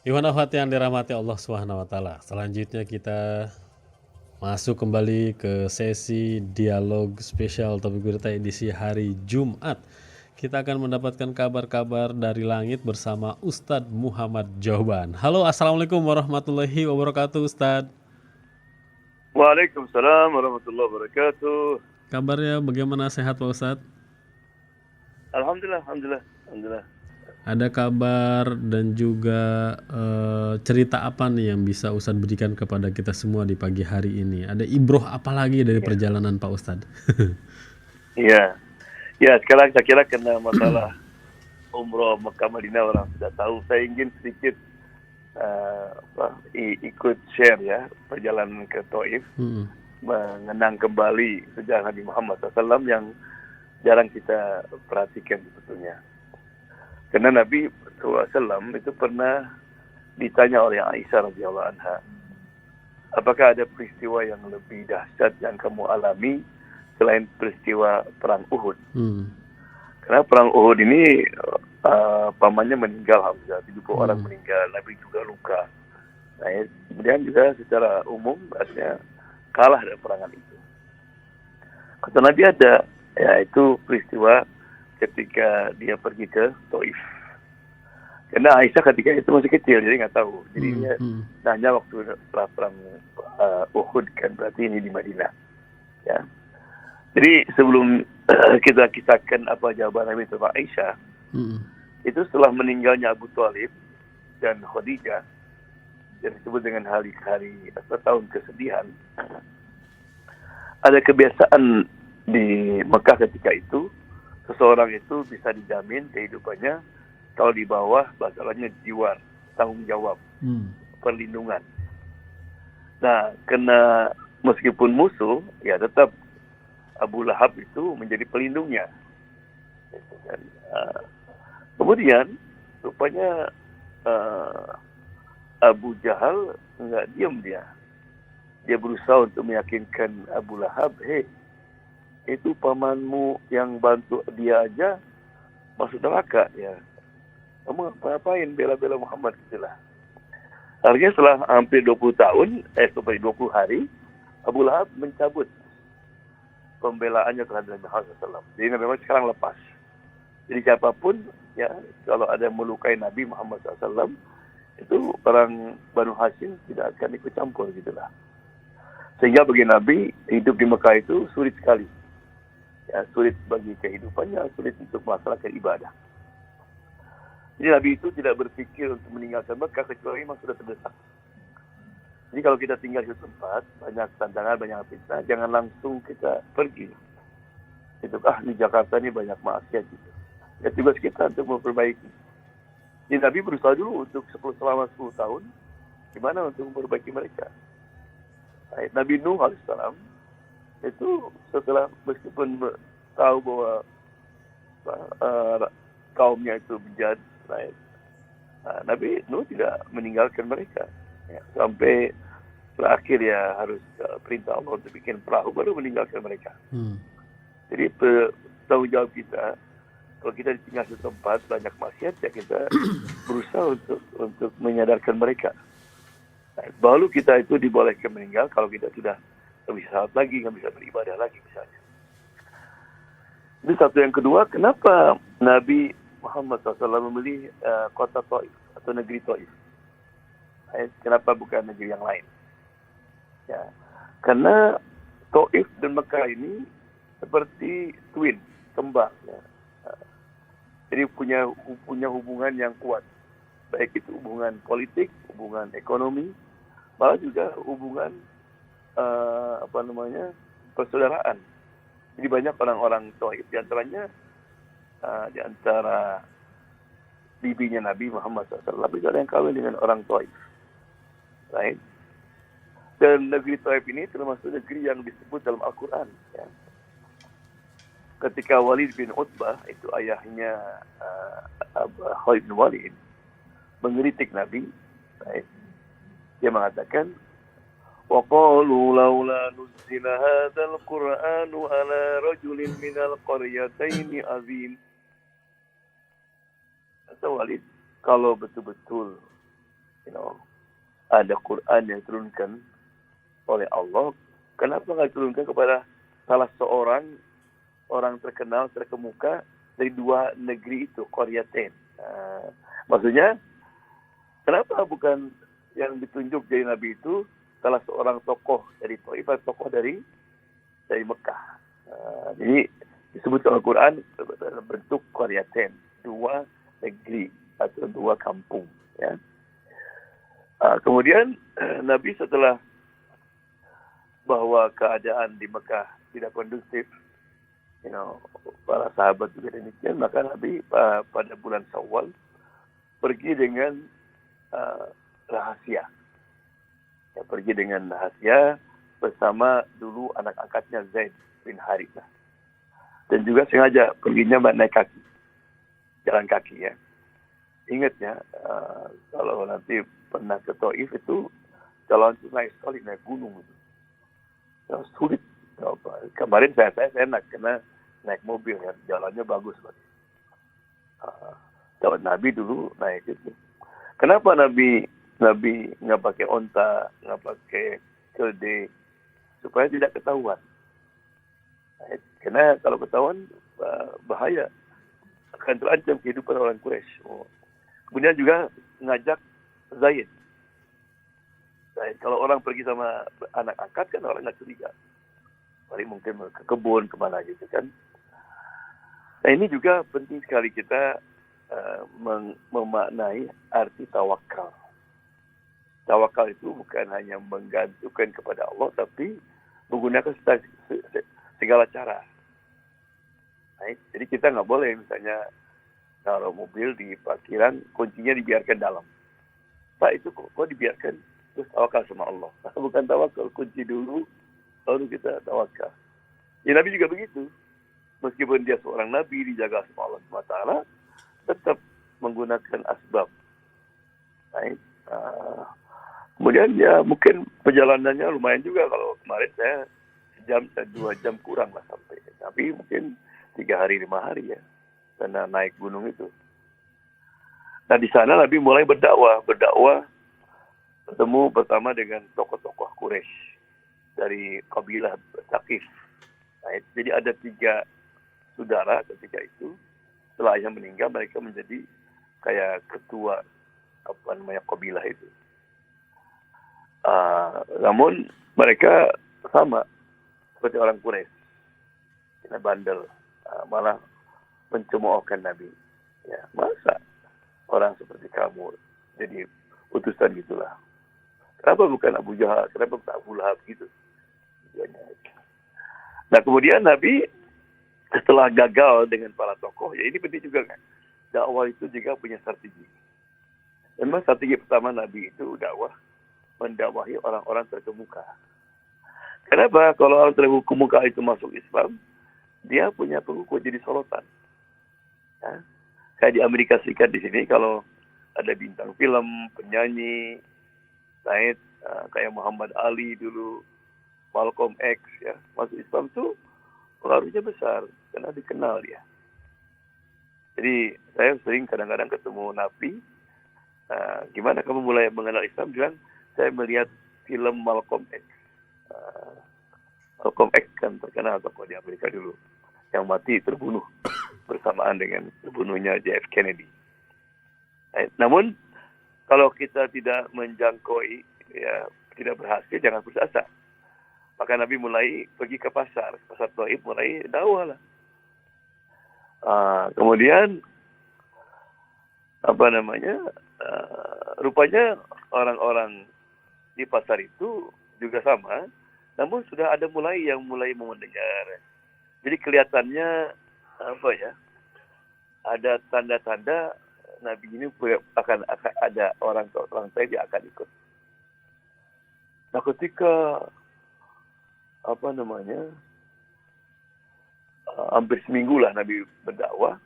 Iwan Ahwat yang dirahmati Allah Subhanahu wa taala. Selanjutnya kita masuk kembali ke sesi dialog spesial Topik Berita edisi hari Jumat. Kita akan mendapatkan kabar-kabar dari langit bersama Ustadz Muhammad Joban. Halo, Assalamualaikum warahmatullahi wabarakatuh, Ustadz. Waalaikumsalam warahmatullahi wabarakatuh. Kabarnya bagaimana, sehat Pak Ustadz? Alhamdulillah, alhamdulillah. Ada kabar dan juga cerita apa nih yang bisa Ustadz berikan kepada kita semua di pagi hari ini? Ada ibroh apa lagi dari perjalanan Pak Ustadz? Iya. Ya, sekarang saya kira karena masalah umroh Mekah Madinah orang sudah tahu. Saya ingin sedikit ikut share ya perjalanan ke Taif, mengenang kembali sejarah Nabi Muhammad SAW yang jarang kita perhatikan sebetulnya. Karena Nabi SAW itu pernah ditanya oleh Aisyah radhiyallahu anha, apakah ada peristiwa yang lebih dahsyat yang kamu alami selain peristiwa perang Uhud? Karena perang Uhud ini pamannya meninggal, Hamzah, 70 orang meninggal, Nabi juga luka. Nah, kemudian juga secara umum artinya kalah dari perangan itu. Kata Nabi ada, yaitu peristiwa ketika dia pergi ke Taif. Karena Aisyah ketika itu masih kecil, jadi nggak tahu. Jadi dia nanya waktu setelah perang Uhud, kan berarti ini di Madinah. Ya. Jadi sebelum kita kisahkan apa jawaban Nabi tentang Aisyah, itu setelah meninggalnya Abu Thalib dan Khadijah, yang disebut dengan hari-hari atau tahun kesedihan, ada kebiasaan di Mekah ketika itu, seseorang itu bisa dijamin kehidupannya kalau di bawah bahasanya jiwar, tanggung jawab, perlindungan. Nah, karena meskipun musuh, ya tetap Abu Lahab itu menjadi pelindungnya. Kemudian rupanya Abu Jahal nggak diam dia. Dia berusaha untuk meyakinkan Abu Lahab, itu pamanmu yang bantu dia aja masuk neraka ya. Kamu ngapain bela-bela Muhammad gitulah. Akhirnya setelah hampir 20 tahun, 20 hari, Abu Lahab mencabut pembelaannya terhadap Nabi Muhammad SAW. Jadi Nabi Muhammad sekarang lepas. Jadi siapapun ya, kalau ada yang melukai Nabi Muhammad SAW, itu orang Banu Hashim tidak akan ikut campur gitulah. Sehingga bagi Nabi hidup di Mekah itu sulit sekali. Ya, sulit bagi kehidupannya, sulit untuk melaksanakan ibadah. Jadi Nabi itu tidak berpikir untuk meninggalkan Mekah kecuali memang sudah terdesak. Jadi kalau kita tinggal di tempat, banyak tantangan, banyak fitnah, jangan langsung kita pergi. Itu di Jakarta ini banyak maksiat gitu. Ya tugas kita untuk memperbaiki. Jadi Nabi berusaha dulu untuk selama 10 tahun, gimana untuk memperbaiki mereka. Nabi Nuh alaihissalam itu setelah meskipun tahu bahwa kaumnya itu bejat, Nabi Nuh tidak meninggalkan mereka ya, sampai terakhir ya harus perintah Allah untuk bikin perahu baru meninggalkan mereka. Jadi tanggung jawab kita, kalau kita tinggal di tempat banyak maksiat ya kita berusaha untuk menyadarkan mereka. Baru kita itu dibolehkan meninggal kalau kita sudah nggak bisa salat lagi, nggak bisa beribadah lagi misalnya. Itu satu. Yang kedua, kenapa Nabi Muhammad SAW memilih kota Taif atau negeri Taif? Kenapa bukan negeri yang lain? Ya, karena Taif dan Mekah ini seperti twin, kembar. Ya. Jadi punya hubungan yang kuat, baik itu hubungan politik, hubungan ekonomi, malah juga hubungan persaudaraan. Jadi banyak orang-orang Taif, di antaranya di antara bibinya Nabi Muhammad SAW itu ada yang kawin dengan orang Taif. Right? Dan negeri Taif ini termasuk negeri yang disebut dalam Al-Quran. Ya. Ketika Walid bin Utbah, itu ayahnya Khalid bin Walid, mengkritik Nabi, right? Dia mengatakan, وَقَالُوا لَوْلَا نُزِّلَ هَذَا الْقُرْآنُ عَلَى رَجُلٍ مِنَ الْقَرْيَتَيْنِ عَظِيمٍ. Kata Walid, kalau betul-betul you know, ada Quran yang diturunkan oleh Allah, kenapa nggak diturunkan kepada salah seorang orang terkenal, terkemuka dari dua negeri itu, Qaryatain. Maksudnya, kenapa bukan yang ditunjuk jadi nabi itu salah seorang tokoh dari Taif atau tokoh dari Mekah? Jadi disebut dalam Al-Quran dalam bentuk Qaryatain, dua negeri atau dua kampung. Ya. Kemudian Nabi setelah bahwa keadaan di Mekah tidak kondusif, para sahabat juga demikian, maka Nabi pada bulan Syawal pergi dengan rahasia. Ya, pergi dengan rahasia bersama dulu anak angkatnya Zaid bin Harithah. Dan juga sengaja perginya naik kaki, jalan kaki ya. Ingat ya, kalau nanti pernah ke Taif itu jalan itu naik sekali, naik gunung itu. Ya, sulit. Kemarin saya enak karena naik mobil ya, jalannya bagus banget. Kalau Nabi dulu naik itu. Kenapa Nabi nggak pakai onta, nggak pakai keledai, supaya tidak ketahuan. Karena kalau ketahuan bahaya, akan terancam kehidupan orang Quraisy. Kemudian juga ngajak Zaid. Kalau orang pergi sama anak angkat kan orang nggak curiga. Paling mungkin ke kebun kemana gitu kan. Nah ini juga penting sekali kita memaknai arti tawakal. Tawakal itu bukan hanya menggantungkan kepada Allah, tapi menggunakan segala cara. Nah, jadi kita nggak boleh misalnya naruh mobil di parkiran, kuncinya dibiarkan dalam. Pak, itu kok dibiarkan? Terus tawakal sama Allah. Bukan tawakal, kunci dulu, baru kita tawakal. Ya Nabi juga begitu. Meskipun dia seorang Nabi, dijaga sama Allah SWT, tetap menggunakan asbab. Baik. Kemudian ya mungkin perjalanannya lumayan juga. Kalau kemarin saya 2 jam kurang lah sampai. Tapi mungkin 3 hari 5 hari ya. Karena naik gunung itu. Nah di sana Nabi mulai berdakwah bertemu pertama dengan tokoh-tokoh Quraisy dari kabilah Thaqif. Nah, jadi ada 3 saudara ketika itu. Setelah ayah meninggal, mereka menjadi kayak ketua kabilah itu. Namun mereka sama seperti orang Quraisy, kena bandel, malah mencemoohkan Nabi. Ya, masa orang seperti kamu jadi utusan gitulah. Kenapa bukan Abu Jahal? Kenapa bukan Abu Lahab gitu? Nah kemudian Nabi setelah gagal dengan para tokoh, ya ini penting juga kan. Dakwah itu juga punya strategi. Memang strategi pertama Nabi itu mendakwahi orang-orang terkemuka. Kenapa? Kalau orang terkemuka itu masuk Islam, dia punya pengikut jadi sorotan. Ya. Kayak di Amerika Serikat di sini, kalau ada bintang film, penyanyi, kayak Muhammad Ali dulu, Malcolm X, ya, masuk Islam tuh pengaruhnya besar karena dikenal dia. Jadi saya sering kadang-kadang ketemu Nabi, gimana kamu mulai mengenal Islam? Bilang saya melihat film Malcolm X. Malcolm X kan terkenal tokoh di Amerika dulu, yang mati terbunuh bersamaan dengan terbunuhnya JF Kennedy. Namun kalau kita tidak menjangkau, ya tidak berhasil, jangan putus asa. Maka Nabi mulai pergi ke pasar Taif, mulai dakwah lah. Kemudian rupanya orang-orang di pasar itu juga sama, namun sudah ada yang mulai mendengar. Jadi kelihatannya ada tanda-tanda Nabi ini akan ada orang Taif yang akan ikut. Nah ketika hampir seminggu lah Nabi berdakwah,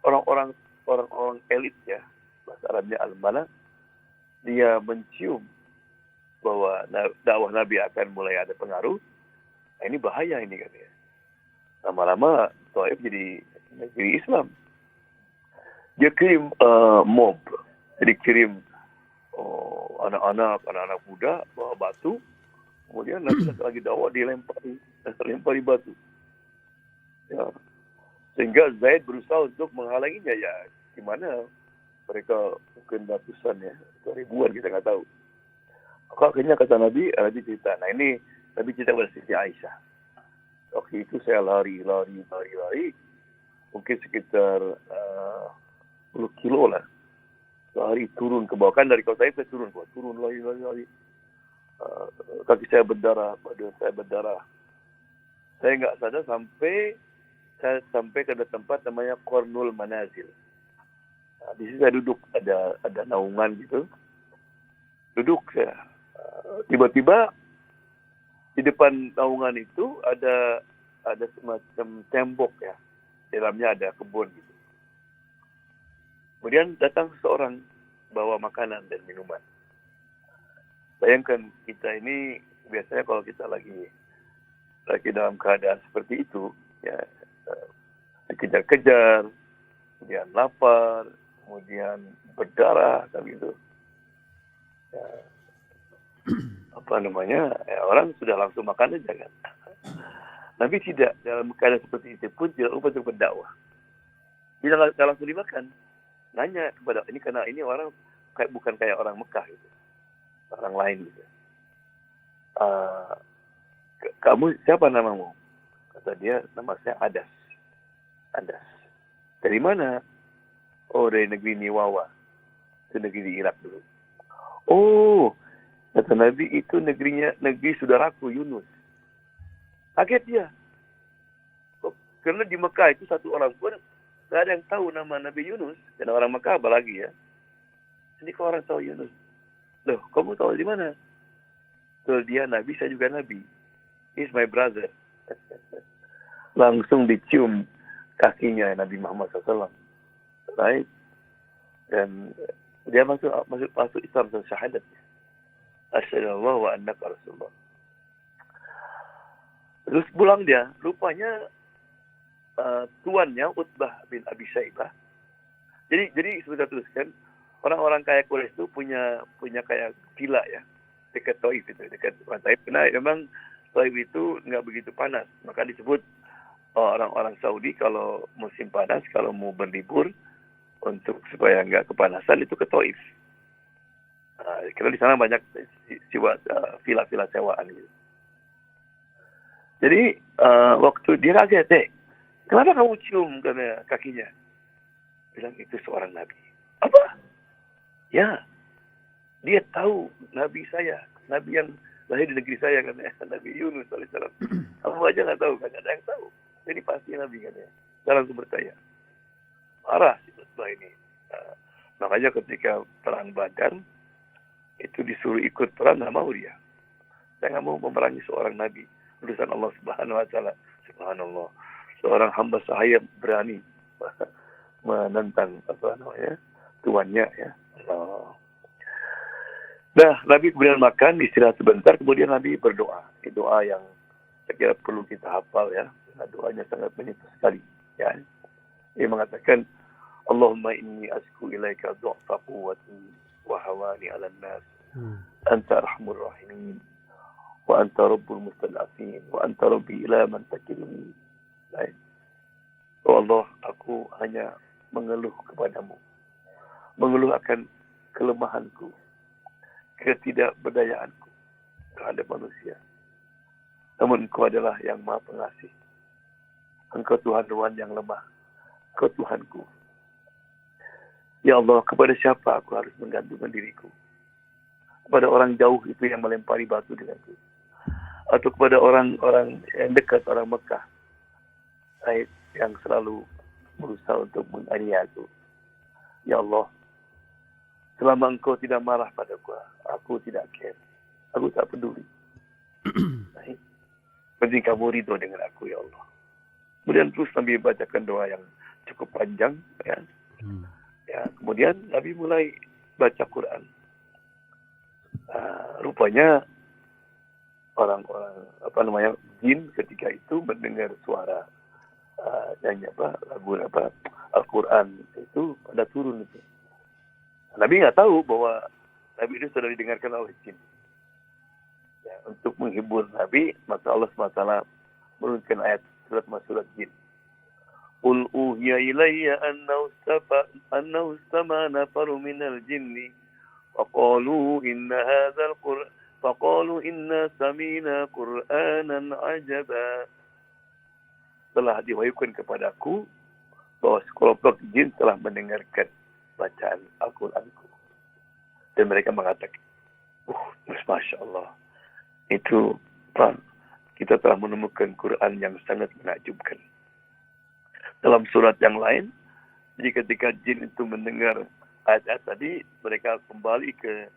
orang-orang elit ya, bahasa Arabnya al-Malak, dia mencium bahwa dakwah Nabi akan mulai ada pengaruh. Nah, ini bahaya ini katanya. Lama-lama Taif jadi negeri Islam. Dia kirim mob, jadi kirim anak-anak muda bawa batu. Kemudian Nabi lagi dakwah dilempari batu. Ya. Sehingga Zaid berusaha untuk menghalanginya. Ya, gimana? Mereka mungkin ratusan ya, ribuan kita nggak tahu. Akhirnya kata Nabi cerita. Nah ini Nabi cerita kepada Siti Aisyah. Waktu itu saya lari. Mungkin sekitar 10 kilo lah. Lari turun ke bawah. Kan dari kota saya turun ke bawah. Turun lari. Kaki saya berdarah, badan saya berdarah. Saya nggak sadar sampai ke tempat namanya Qarnul Manazil. Nah, di situ saya duduk, ada naungan gitu. Duduk saya. Tiba-tiba di depan naungan itu ada semacam tembok ya. Di dalamnya ada kebun gitu. Kemudian datang seseorang bawa makanan dan minuman. Bayangkan kita ini biasanya kalau kita lagi dalam keadaan seperti itu, ya dikejar-kejar, kemudian lapar, kemudian berdarah, kan gitu. Ya, orang sudah langsung makan aja kan. Nabi tidak, dalam keadaan seperti itu pun tidak lupa untuk berdakwah. Dia nggak langsung dimakan. Nanya kepada ini karena ini orang bukan kayak orang Mekah gitu, orang lain gitu. Kamu siapa namamu? Kata dia, nama saya Adas. Dari mana? Oh, dari negeri Niwawa. Itu negeri di Irak dulu. Oh, kata Nabi, itu negeri saudaraku Yunus. Kaget dia. Karena di Mekah itu satu orang pun tidak ada yang tahu nama Nabi Yunus. Dan orang Mekah apalagi ya. Ini kok orang tahu Yunus. Loh, kamu tahu di mana? Betul, dia Nabi, saya juga Nabi. He's my brother. Langsung dicium kakinya Nabi Muhammad SAW. Right? Dan dia masuk Islam dan syahadat. Asyhadu wa annaka Rasulullah. Terus pulang dia, rupanya tuannya Utbah bin Abi Syaibah. Jadi sebentar teruskan, orang-orang kaya Quraisy itu punya kayak villa ya dekat Taif itu, dekat pantai. Karena memang Taif itu nggak begitu panas, maka disebut orang-orang Saudi kalau musim panas, kalau mau berlibur untuk supaya nggak kepanasan itu ke Taif. Karena di sana banyak villa-villa sewaan gitu. Jadi waktu dia kaget, kenapa kamu cium kakinya? Bilang itu seorang Nabi. Apa? Ya, dia tahu Nabi saya, Nabi yang lahir di negeri saya kan, Nabi Yunus alaihissalam. Kamu aja nggak tahu, kan ada yang tahu. Jadi pasti Nabi kan ya. Saya langsung bertanya. Marah si Utbah ini. Makanya ketika perang Badar itu disuruh ikut perang, nggak mau dia. Saya nggak mau memerangi seorang Nabi. Urusan Allah Subhanahu Wa Taala. Subhanallah. Seorang hamba sahaya berani menentang tuannya ya. Allah. Nah, Nabi kemudian makan, istirahat sebentar, kemudian Nabi berdoa. Doa yang saya kira perlu kita hafal ya. Nah, doanya sangat menyentuh sekali. Ya. Dia mengatakan, Allahumma inni asku ilaika du'fa quwwati wa hawani 'alan nas. Anta arhamur rahimin. Wa anta rabbul mustad'afin. Wa anta rabbi ila man takilni. Baik. Oh Allah, aku hanya mengeluh kepadamu. Mengeluh akan kelemahanku, ketidakberdayaanku terhadap manusia. Namun Engkau adalah yang Maha Pengasih. Engkau Tuhan yang lemah. Engkau Tuhanku. Ya Allah, kepada siapa aku harus menggantungkan diriku? Kepada orang jauh itu yang melempari batu denganku? Atau kepada orang-orang yang dekat, orang Mekah yang selalu berusaha untuk menganiaya aku? Ya Allah, selama Engkau tidak marah padaku, aku tidak care. Aku tak peduli. Penting kamu ridho dengan aku, ya Allah. Kemudian terus Nabi bacakan doa yang cukup panjang. Ya. Ya, kemudian Nabi mulai baca Quran. Rupanya orang-orang jin ketika itu mendengar suara lagu Al-Quran itu pada turun itu. Nabi nggak tahu bahwa Nabi itu sudah didengarkan oleh jin. Ya, untuk menghibur Nabi, maka Allah SWT menurunkan ayat surat jin. Qul uhiya ilayya annahu istama'a nafaru minal jinni faqalu inna sami'na Qur'anan ajaba. Telah diwahyukan kepadaku bahwa sekelompok jin telah mendengarkan bacaan Al-Quranku. Dan mereka mengatakan, Masya Allah, itu kita telah menemukan Quran yang sangat menakjubkan. Dalam surat yang lain, jadi ketika jin itu mendengar ayat-ayat tadi, mereka kembali ke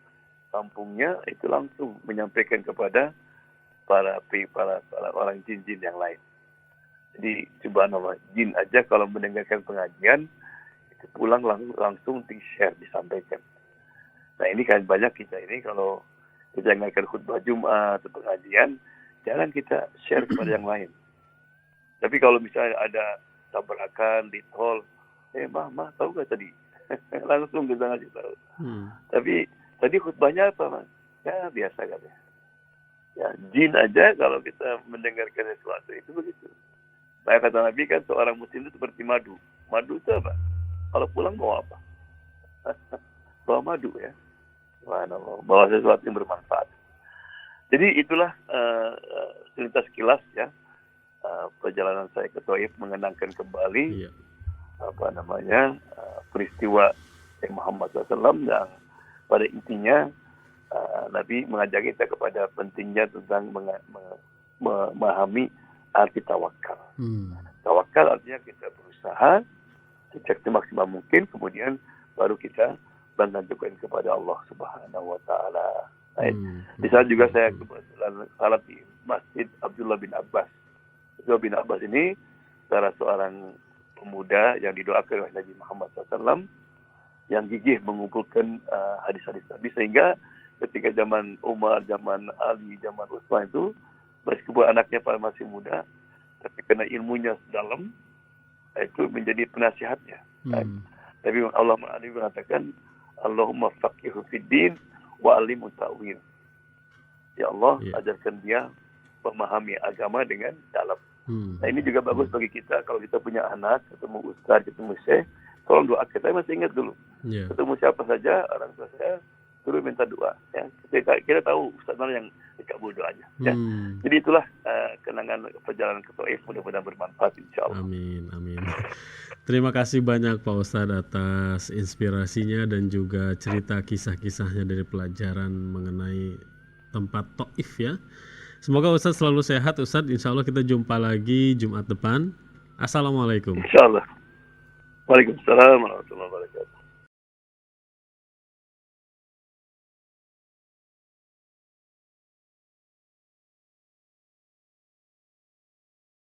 kampungnya, itu langsung menyampaikan kepada para orang jin-jin yang lain. Jadi subhanallah, jin aja kalau mendengarkan pengajian, itu pulang langsung di-share, disampaikan. Nah ini kan banyak kita ini kalau kita dengarkan khutbah Jumat atau pengajian, jangan kita share kepada yang lain. Tapi kalau misalnya ada tabrakan di tol, mah tahu gak tadi? Langsung kita ngasih tahu. Tapi tadi khutbahnya apa, Mas? Ya biasa kan ya. Ya jin aja kalau kita mendengarkan sesuatu itu begitu. Nah kata Nabi kan seorang muslim itu seperti madu. Madu itu apa? Kalau pulang bawa apa? Bawa madu ya. Bawa sesuatu yang bermanfaat. Jadi itulah selintas kilas ya perjalanan saya ke Taif mengenangkan kembali peristiwa Muhammad SAW yang pada intinya Nabi mengajak kita kepada pentingnya tentang memahami arti tawakal. Tawakal artinya kita berusaha sejak semaksimal mungkin, kemudian baru kita mengajukan kepada Allah Subhanahu wa taala. Di saat juga saya kebetulan salat di Masjid Abdullah bin Abbas. Abdullah bin Abbas ini salah seorang pemuda yang didoakan oleh Nabi Muhammad SAW yang gigih mengumpulkan hadis-hadis Nabi, sehingga ketika zaman Umar, zaman Ali, zaman Utsman itu meskipun anaknya masih muda, tapi karena ilmunya dalam, itu menjadi penasihatnya. Tapi Allah mengatakan, Allahumma faqihu fid din wa alimhu ta'wil. Ya Allah, ajarkan dia memahami agama dengan dalam. Nah ini juga bagus bagi kita, kalau kita punya anak, ketemu ustaz, ketemu syekh, tolong doakan. Saya masih ingat dulu, ketemu siapa saja, orang tua saya, dulu minta doa. Ya. Kita tahu ustaz mana yang dikabul doanya. Ya. Jadi itulah kenangan perjalanan ke Taif, mudah-mudahan bermanfaat insyaAllah. Amin. Terima kasih banyak Pak Ustadz atas inspirasinya dan juga cerita kisah-kisahnya dari pelajaran mengenai tempat Taif ya. Semoga Ustadz selalu sehat Ustadz. Insya Allah kita jumpa lagi Jumat depan. Assalamualaikum. Insya Allah. Waalaikumsalam warahmatullahi wabarakatuh.